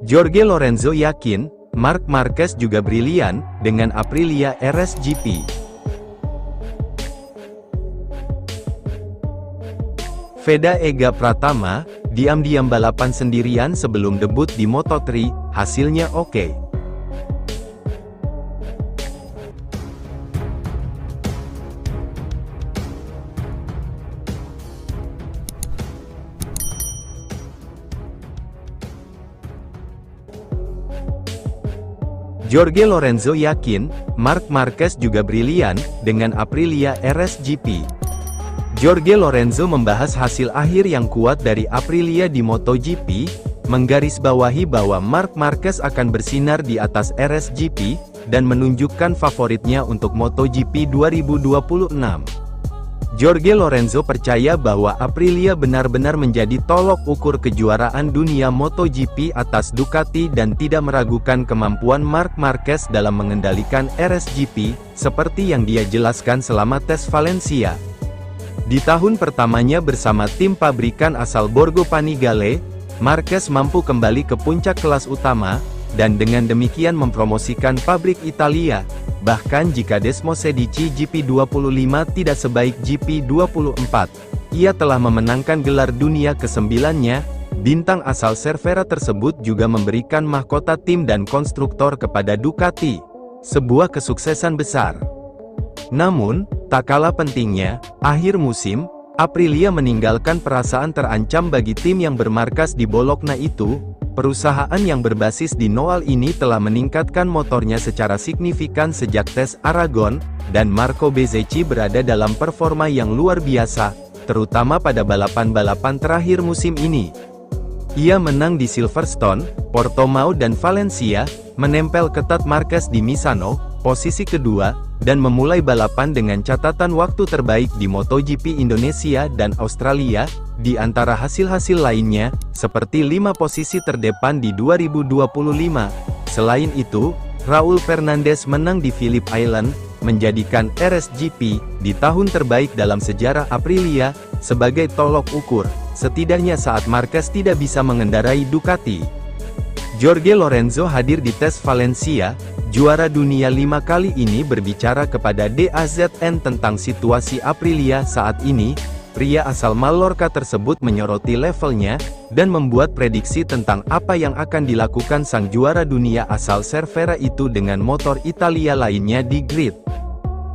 Jorge Lorenzo yakin, Marc Marquez juga brilian, dengan Aprilia RS GP. Veda Ega Pratama, diam-diam balapan sendirian sebelum debut di Moto3, hasilnya oke. Jorge Lorenzo yakin, Marc Marquez juga brilian, dengan Aprilia RS GP. Jorge Lorenzo membahas hasil akhir yang kuat dari Aprilia di MotoGP, menggarisbawahi bahwa Marc Marquez akan bersinar di atas RS GP, dan menunjukkan favoritnya untuk MotoGP 2026. Jorge Lorenzo percaya bahwa Aprilia benar-benar menjadi tolok ukur kejuaraan dunia MotoGP atas Ducati dan tidak meragukan kemampuan Marc Marquez dalam mengendalikan RS GP, seperti yang dia jelaskan selama tes Valencia. Di tahun pertamanya bersama tim pabrikan asal Borgo Panigale, Marquez mampu kembali ke puncak kelas utama, dan dengan demikian mempromosikan pabrik Italia. Bahkan jika Desmosedici GP25 tidak sebaik GP24, ia telah memenangkan gelar dunia ke-9-nya. Bintang asal Cervera tersebut juga memberikan mahkota tim dan konstruktor kepada Ducati. Sebuah kesuksesan besar. Namun, tak kalah pentingnya, akhir musim, Aprilia meninggalkan perasaan terancam bagi tim yang bermarkas di Bologna itu. Perusahaan yang berbasis di Noal ini telah meningkatkan motornya secara signifikan sejak tes Aragon, dan Marco Bezzecchi berada dalam performa yang luar biasa, terutama pada balapan-balapan terakhir musim ini. Ia menang di Silverstone, Portimao dan Valencia, menempel ketat Marquez di Misano, posisi kedua, dan memulai balapan dengan catatan waktu terbaik di MotoGP Indonesia dan Australia. Di antara hasil-hasil lainnya, seperti 5 posisi terdepan di 2025. Selain itu, Raul Fernandez menang di Phillip Island, menjadikan RS GP di tahun terbaik dalam sejarah Aprilia, sebagai tolok ukur, setidaknya saat Marquez tidak bisa mengendarai Ducati. Jorge Lorenzo hadir di tes Valencia, juara dunia 5 kali ini berbicara kepada DAZN tentang situasi Aprilia saat ini. Pria asal Mallorca tersebut menyoroti levelnya, dan membuat prediksi tentang apa yang akan dilakukan sang juara dunia asal Cervera itu dengan motor Italia lainnya di grid.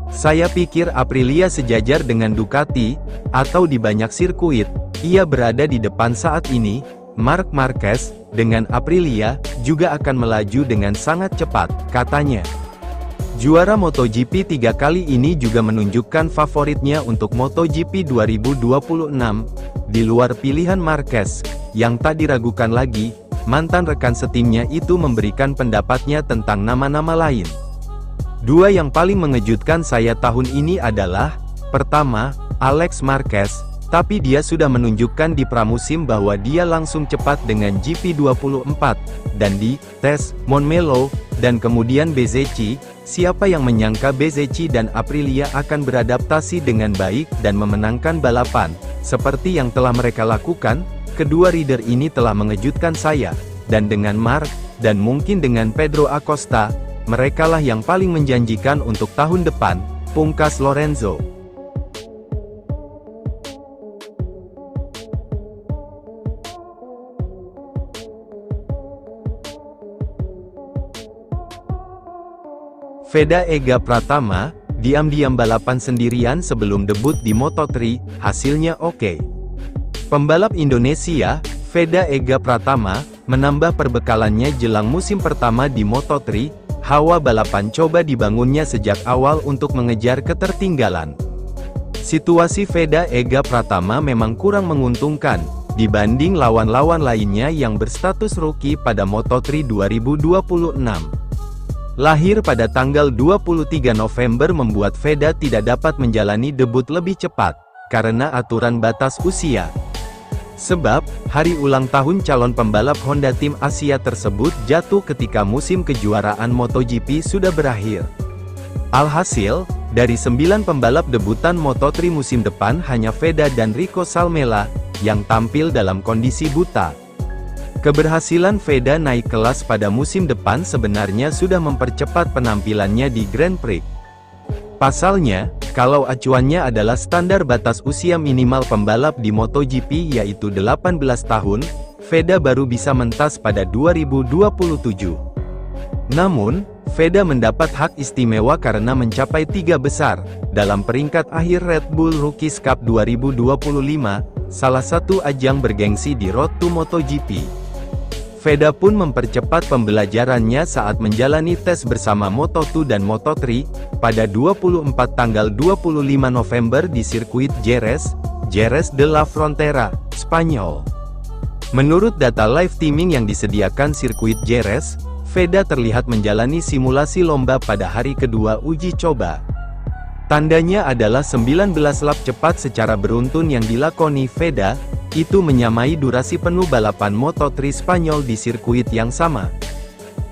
Saya pikir Aprilia sejajar dengan Ducati, atau di banyak sirkuit, ia berada di depan saat ini. Marc Marquez, dengan Aprilia, juga akan melaju dengan sangat cepat, katanya. Juara MotoGP 3 kali ini juga menunjukkan favoritnya untuk MotoGP 2026, di luar pilihan Marquez, yang tak diragukan lagi. Mantan rekan setimnya itu memberikan pendapatnya tentang nama-nama lain. 2 yang paling mengejutkan saya tahun ini adalah, pertama, Alex Marquez, tapi dia sudah menunjukkan di pramusim bahwa dia langsung cepat dengan GP24, dan di tes Montmello, dan kemudian Bezzecchi. Siapa yang menyangka Bezzecchi dan Aprilia akan beradaptasi dengan baik dan memenangkan balapan, seperti yang telah mereka lakukan. Kedua rider ini telah mengejutkan saya, dan dengan Marc, dan mungkin dengan Pedro Acosta, merekalah yang paling menjanjikan untuk tahun depan, pungkas Lorenzo. Veda Ega Pratama, diam-diam balapan sendirian sebelum debut di Moto3, hasilnya oke. Pembalap Indonesia, Veda Ega Pratama, menambah perbekalannya jelang musim pertama di Moto3. Hawa balapan coba dibangunnya sejak awal untuk mengejar ketertinggalan. Situasi Veda Ega Pratama memang kurang menguntungkan, dibanding lawan-lawan lainnya yang berstatus rookie pada Moto3 2026. Lahir pada tanggal 23 November membuat Veda tidak dapat menjalani debut lebih cepat, karena aturan batas usia. Sebab, hari ulang tahun calon pembalap Honda Tim Asia tersebut jatuh ketika musim kejuaraan MotoGP sudah berakhir. Alhasil, dari 9 pembalap debutan Moto3 musim depan hanya Veda dan Rico Salmela, yang tampil dalam kondisi buta. Keberhasilan Veda naik kelas pada musim depan sebenarnya sudah mempercepat penampilannya di Grand Prix. Pasalnya, kalau acuannya adalah standar batas usia minimal pembalap di MotoGP yaitu 18 tahun, Veda baru bisa mentas pada 2027. Namun, Veda mendapat hak istimewa karena mencapai 3 besar dalam peringkat akhir Red Bull Rookies Cup 2025, salah satu ajang bergengsi di Road to MotoGP. Veda pun mempercepat pembelajarannya saat menjalani tes bersama Moto2 dan Moto3 pada 24 tanggal 25 November di sirkuit Jerez de la Frontera, Spanyol. Menurut data live teaming yang disediakan sirkuit Jerez, Veda terlihat menjalani simulasi lomba pada hari kedua uji coba. Tandanya adalah 19 lap cepat secara beruntun yang dilakoni Veda, itu menyamai durasi penuh balapan Moto3 Spanyol di sirkuit yang sama.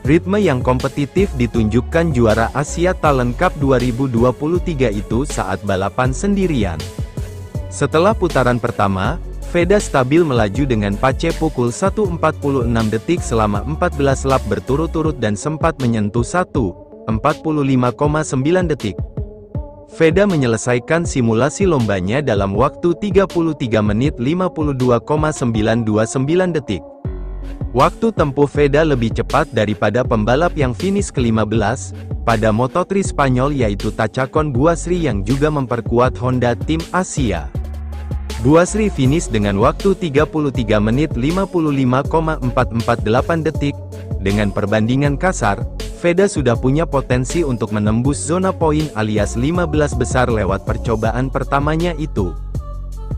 Ritme yang kompetitif ditunjukkan juara Asia Talent Cup 2023 itu saat balapan sendirian. Setelah putaran pertama, Veda stabil melaju dengan pace pukul 1.46 detik selama 14 lap berturut-turut dan sempat menyentuh 1.45,9 detik. Veda menyelesaikan simulasi lombanya dalam waktu 33 menit 52,929 detik. Waktu tempuh Veda lebih cepat daripada pembalap yang finish ke-15 pada Moto3 Spanyol yaitu Tachakon Buasri yang juga memperkuat Honda Tim Asia. Buasri finish dengan waktu 33 menit 55,448 detik. Dengan perbandingan kasar, Veda sudah punya potensi untuk menembus zona poin alias 15 besar lewat percobaan pertamanya itu.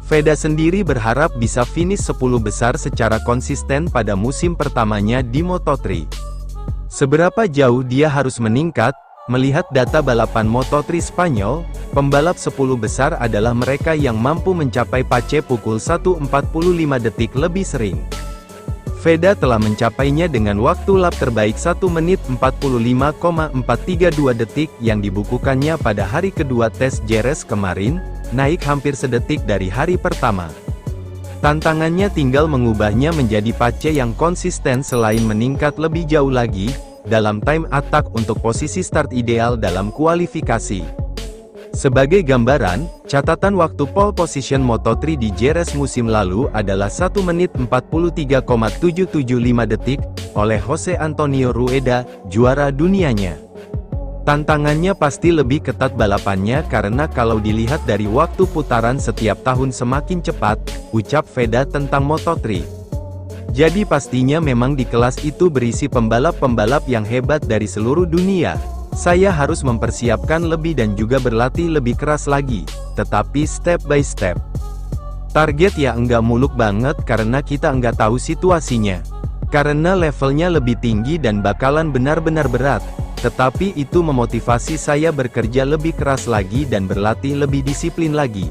Veda sendiri berharap bisa finish 10 besar secara konsisten pada musim pertamanya di Moto3. Seberapa jauh dia harus meningkat? Melihat data balapan Moto3 Spanyol, pembalap 10 besar adalah mereka yang mampu mencapai pace pukul 1.45 detik lebih sering. Veda telah mencapainya dengan waktu lap terbaik 1 menit 45,432 detik yang dibukukannya pada hari kedua tes Jerez kemarin, naik hampir sedetik dari hari pertama. Tantangannya tinggal mengubahnya menjadi pace yang konsisten selain meningkat lebih jauh lagi dalam time attack untuk posisi start ideal dalam kualifikasi. Sebagai gambaran, catatan waktu pole position Moto3 di Jerez musim lalu adalah 1 menit 43,775 detik, oleh Jose Antonio Rueda, juara dunianya. Tantangannya pasti lebih ketat balapannya karena kalau dilihat dari waktu putaran setiap tahun semakin cepat, ucap Veda tentang Moto3. Jadi pastinya memang di kelas itu berisi pembalap-pembalap yang hebat dari seluruh dunia. Saya harus mempersiapkan lebih dan juga berlatih lebih keras lagi, tetapi step by step. Target ya enggak muluk banget karena kita enggak tahu situasinya. Karena levelnya lebih tinggi dan bakalan benar-benar berat, tetapi itu memotivasi saya bekerja lebih keras lagi dan berlatih lebih disiplin lagi.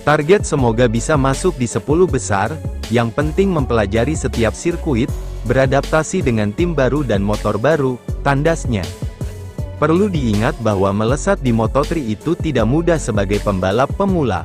Target semoga bisa masuk di 10 besar, yang penting mempelajari setiap sirkuit, beradaptasi dengan tim baru dan motor baru, tandasnya. Perlu diingat bahwa melesat di Moto3 itu tidak mudah sebagai pembalap pemula.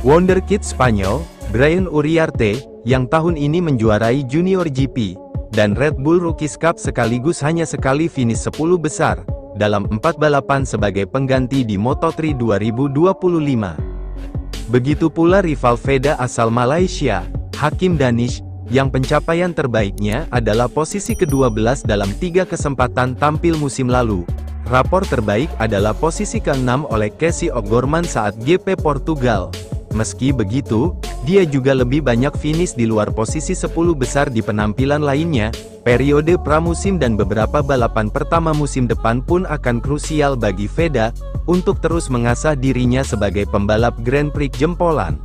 Wonderkid Spanyol, Brian Uriarte, yang tahun ini menjuarai Junior GP, dan Red Bull Rookies Cup sekaligus hanya sekali finish 10 besar, dalam 4 balapan sebagai pengganti di Moto3 2025. Begitu pula rival Veda asal Malaysia, Hakim Danish, yang pencapaian terbaiknya adalah posisi ke-12 dalam 3 kesempatan tampil musim lalu. Rapor terbaik adalah posisi ke-6 oleh Casey O'Gorman saat GP Portugal. Meski begitu, dia juga lebih banyak finish di luar posisi 10 besar di penampilan lainnya. Periode pramusim dan beberapa balapan pertama musim depan pun akan krusial bagi Veda, untuk terus mengasah dirinya sebagai pembalap Grand Prix jempolan.